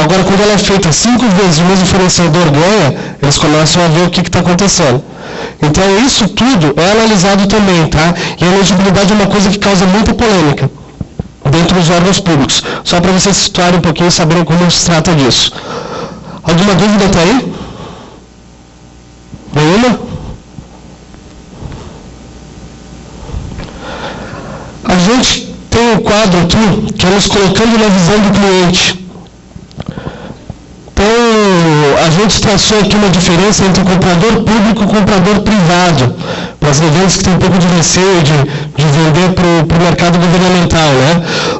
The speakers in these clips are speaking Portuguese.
Agora, quando ela é feita 5 vezes, o mesmo fornecedor ganha, eles começam a ver o que está acontecendo. Então, isso tudo é analisado também, tá? E a elegibilidade é uma coisa que causa muita polêmica dentro dos órgãos públicos. Só para vocês se situarem um pouquinho e saberem como se trata disso. Alguma dúvida até aí? Nenhuma? A gente tem um quadro aqui que é nos colocando na visão do cliente. Então, a gente traçou aqui uma diferença entre o comprador público e o comprador privado, para as revendas que têm um pouco de receio de vender para o mercado governamental, né?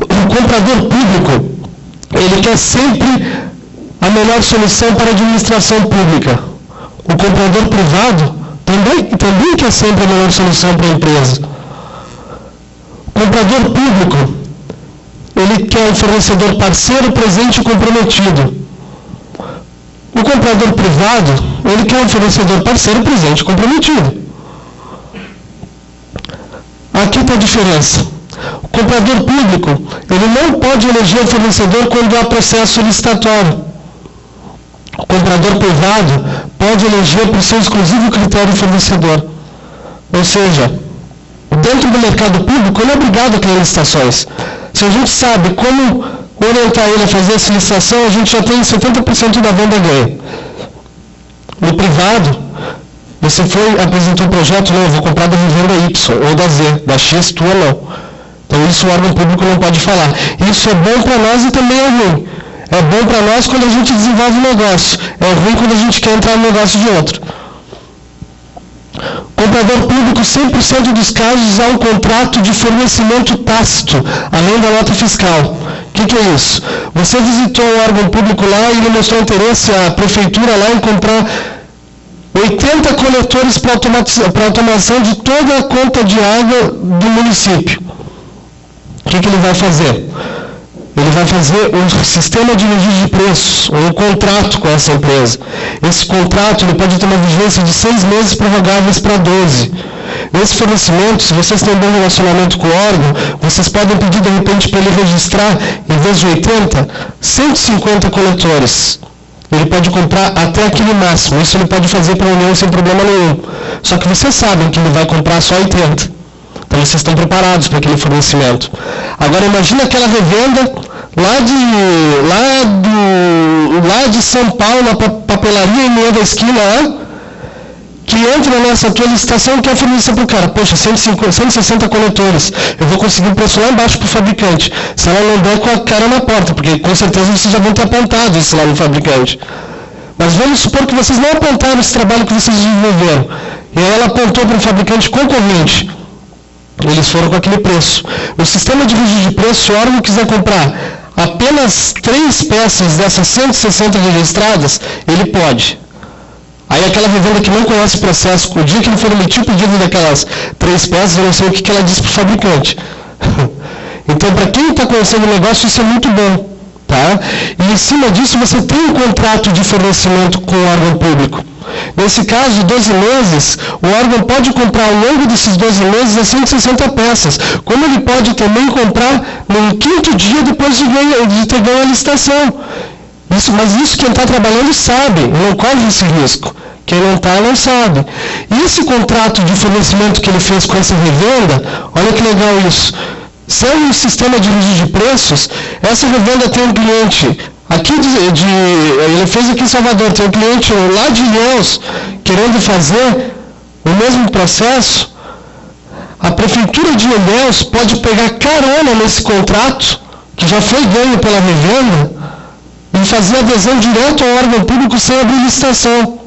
O comprador público, ele quer sempre a melhor solução para a administração pública. O comprador privado também quer sempre a melhor solução para a empresa. O comprador público, ele quer um fornecedor parceiro, presente e comprometido. O comprador privado, ele quer um fornecedor parceiro, presente e comprometido. Aqui está a diferença. O comprador público, ele não pode eleger o fornecedor quando há processo licitatório. O comprador privado pode eleger por seu exclusivo critério o fornecedor. Ou seja, dentro do mercado público, ele é obrigado a criar licitações. Se a gente sabe como orientar ele a fazer essa licitação, a gente já tem 70% da venda ganha. No privado, você apresentou um projeto, não, eu vou comprar da vivenda Y ou da Z, da X, tua não. Então isso o órgão público não pode falar. Isso é bom para nós e também é ruim. É bom para nós quando a gente desenvolve um negócio. É ruim quando a gente quer entrar no negócio de outro. Comprador público, 100% dos casos, há um contrato de fornecimento tácito, além da nota fiscal. O que é isso? Você visitou um órgão público lá e ele mostrou interesse, a prefeitura lá, em comprar 80 coletores para automação de toda a conta de água do município. O que ele vai fazer? Ele vai fazer um sistema de registro de preços, ou um contrato com essa empresa. Esse contrato ele pode ter uma vigência de 6 meses prorrogáveis para 12. Nesse fornecimento, se vocês têm um bom relacionamento com o órgão, vocês podem pedir de repente para ele registrar, em vez de 80, 150 coletores. Ele pode comprar até aquele máximo. Isso ele pode fazer para a União sem problema nenhum. Só que vocês sabem que ele vai comprar só 80. Então vocês estão preparados para aquele fornecimento. Agora imagina aquela revenda lá de São Paulo, na papelaria em meio da esquina lá, que entra nessa tua licitação e quer fornecer para o cara. Poxa, 160 coletores. Eu vou conseguir um preço lá embaixo para o fabricante. Se ela não der com a cara na porta, porque com certeza vocês já vão ter apontado isso lá no fabricante. Mas vamos supor que vocês não apontaram esse trabalho que vocês desenvolveram. E aí ela apontou para um fabricante concorrente. Eles foram com aquele preço. No sistema de registro de preço, se o órgão quiser comprar apenas 3 peças dessas 160 registradas, ele pode. Aí aquela revenda que não conhece o processo, o dia que ele for emitir o pedido daquelas 3 peças, eu não sei o que ela diz para o fabricante. Então, para quem está conhecendo o negócio, isso é muito bom. Tá? E em cima disso, você tem um contrato de fornecimento com o órgão público. Nesse caso, 12 meses, o órgão pode comprar ao longo desses 12 meses as 160 peças, como ele pode também comprar no 5º dia depois de ter ganho a licitação. Mas isso quem está trabalhando sabe, não corre esse risco. Quem não está, não sabe. E esse contrato de fornecimento que ele fez com essa revenda, olha que legal isso. Se é um sistema de registro de preços, essa revenda tem um cliente aqui ele fez aqui em Salvador, tem um cliente lá de Ilhéus querendo fazer o mesmo processo. A prefeitura de Ilhéus pode pegar carona nesse contrato, que já foi ganho pela revenda, e fazer adesão direto ao órgão público sem abrir licitação.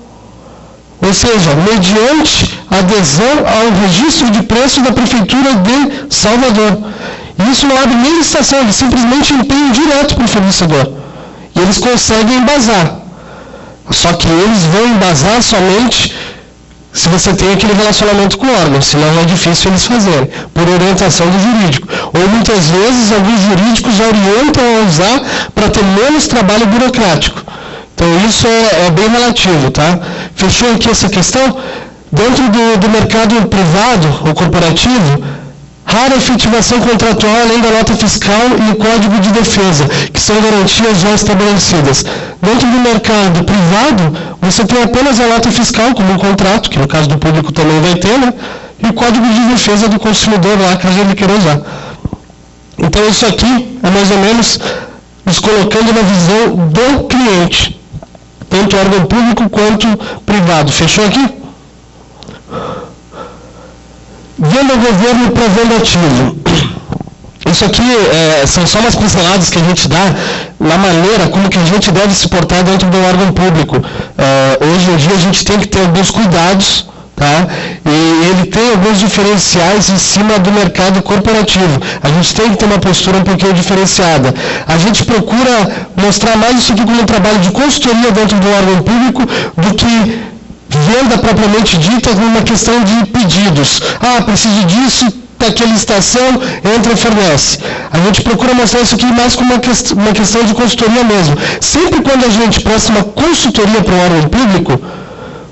Ou seja, mediante adesão ao registro de preço da prefeitura de Salvador. E isso não abre nem licitação, eles simplesmente empenham direto para o fornecedor. E eles conseguem embasar. Só que eles vão embasar somente se você tem aquele relacionamento com o órgão, senão é difícil eles fazerem, por orientação do jurídico. Ou muitas vezes alguns jurídicos orientam a usar para ter menos trabalho burocrático. Então isso é bem relativo, tá? Fechou aqui essa questão? Dentro do mercado privado ou corporativo, Rara efetivação contratual além da nota fiscal e o Código de Defesa, que são garantias já estabelecidas. Dentro do mercado privado, você tem apenas a nota fiscal como um contrato, que no caso do público também vai ter, né? E o Código de Defesa do consumidor lá, caso ele queira usar. Então isso aqui é mais ou menos nos colocando na visão do cliente, tanto órgão público quanto privado. Fechou aqui? Venda ao governo para venda ativo. Isso aqui são só umas pinceladas que a gente dá na maneira como que a gente deve se portar dentro do órgão público. Hoje em dia a gente tem que ter alguns cuidados, tá? E ele tem alguns diferenciais em cima do mercado corporativo. A gente tem que ter uma postura um pouquinho diferenciada. A gente procura mostrar mais isso aqui como um trabalho de consultoria dentro do órgão público do que venda propriamente dita numa questão de pedidos. Preciso disso, daquela estação, entra e fornece. A gente procura mostrar isso aqui mais como uma questão de consultoria mesmo. Sempre quando a gente presta uma consultoria para o órgão público,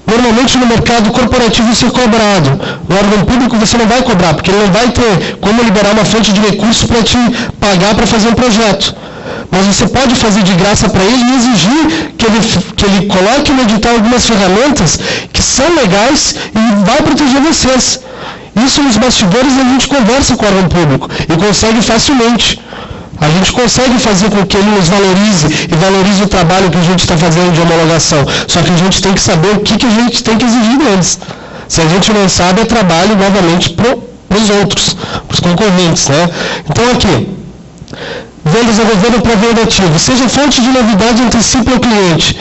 normalmente no mercado corporativo isso é cobrado. No órgão público você não vai cobrar, porque ele não vai ter como liberar uma fonte de recurso para te pagar para fazer um projeto. Mas você pode fazer de graça para ele e exigir que ele coloque no edital algumas ferramentas que são legais e vai proteger vocês. Isso nos bastidores a gente conversa com o órgão público e consegue facilmente. A gente consegue fazer com que ele nos valorize e valorize o trabalho que a gente está fazendo de homologação. Só que a gente tem que saber o que a gente tem que exigir deles. Se a gente não sabe, é trabalho novamente para os outros, para os concorrentes, né? Então aqui, vendas ao governo para venda ativa. Seja fonte de novidade, antecipe ao cliente.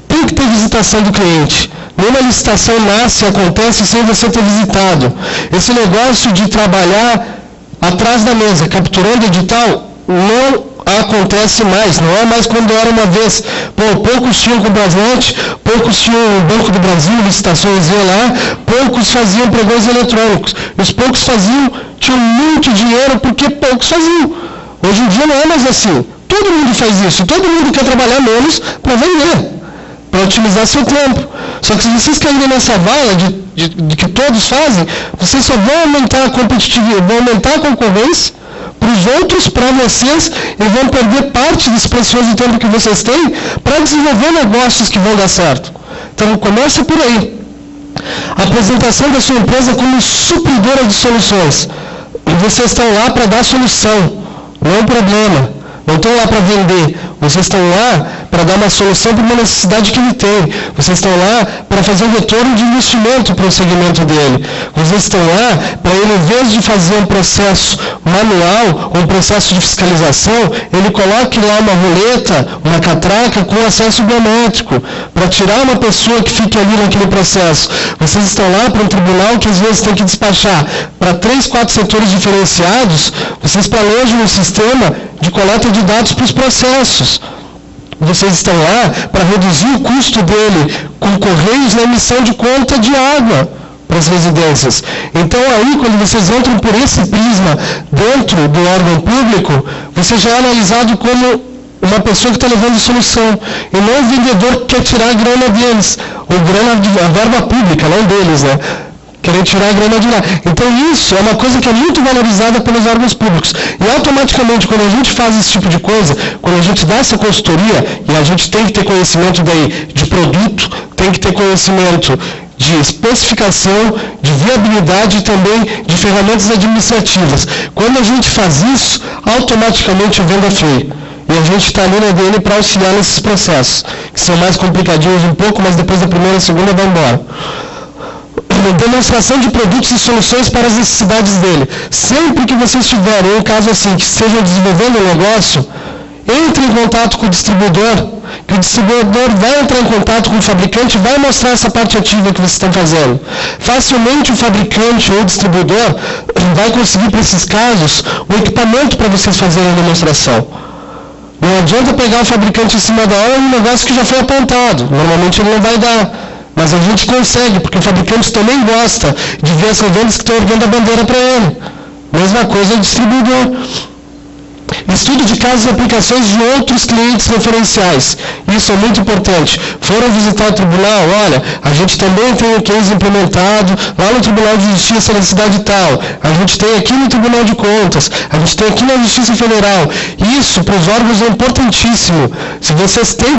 Tem que ter visitação do cliente. Nenhuma licitação nasce e acontece sem você ter visitado. Esse negócio de trabalhar atrás da mesa, capturando edital, não acontece mais. Não é mais quando era uma vez. Poucos tinham com o Brasnet, poucos tinham o Banco do Brasil, licitações lá, poucos faziam pregões eletrônicos. Os poucos faziam, tinham muito dinheiro porque poucos faziam. Hoje em dia não é mais assim. Todo mundo faz isso. Todo mundo quer trabalhar menos para vender, para otimizar seu tempo. Só que se vocês caírem nessa vala de que todos fazem, vocês só vão aumentar a competitividade, vão aumentar a concorrência para os outros, para vocês, e vão perder parte desse precioso tempo que vocês têm para desenvolver negócios que vão dar certo. Então começa por aí. A apresentação da sua empresa como supridora de soluções. E vocês estão lá para dar solução. Não é um problema. Não estão lá para vender. Vocês estão lá para dar uma solução para uma necessidade que ele tem. Vocês estão lá para fazer um retorno de investimento para o segmento dele. Vocês estão lá para ele, em vez de fazer um processo manual, um processo de fiscalização, ele coloque lá uma roleta, uma catraca com acesso biométrico, para tirar uma pessoa que fique ali naquele processo. Vocês estão lá para um tribunal que às vezes tem que despachar para 3, 4 setores diferenciados. Vocês planejam um sistema de coleta de dados para os processos. Vocês estão lá para reduzir o custo dele com correios na emissão de conta de água para as residências. Então aí, quando vocês entram por esse prisma dentro do órgão público, você já é analisado como uma pessoa que está levando solução, e não o vendedor que quer tirar a grana deles, ou a verba pública, não deles, né? Querer tirar a grana de lá. Então isso é uma coisa que é muito valorizada pelos órgãos públicos. E automaticamente, quando a gente faz esse tipo de coisa, quando a gente dá essa consultoria, e a gente tem que ter conhecimento daí de produto, tem que ter conhecimento de especificação, de viabilidade e também de ferramentas administrativas. Quando a gente faz isso, automaticamente a venda flui. E a gente está ali na DN para auxiliar nesses processos, que são mais complicadinhos um pouco, mas depois da primeira e segunda vai embora. Demonstração de produtos e soluções para as necessidades dele. Sempre que vocês tiverem um caso assim, que estejam desenvolvendo um negócio, entre em contato com o distribuidor, que o distribuidor vai entrar em contato com o fabricante e vai mostrar essa parte ativa que vocês estão fazendo. Facilmente o fabricante ou o distribuidor vai conseguir, para esses casos, o equipamento para vocês fazerem a demonstração. Não adianta pegar o fabricante em cima da hora um negócio que já foi apontado. Normalmente ele não vai dar. Mas a gente consegue, porque o fabricante também gosta de ver as revendas que estão erguendo a bandeira para ele. Mesma coisa o distribuidor. Estudo de casos e aplicações de outros clientes referenciais. Isso é muito importante. Foram visitar o tribunal, olha, a gente também tem o case implementado lá no Tribunal de Justiça da cidade tal. A gente tem aqui no Tribunal de Contas. A gente tem aqui na Justiça Federal. Isso, para os órgãos, é importantíssimo. Se vocês têm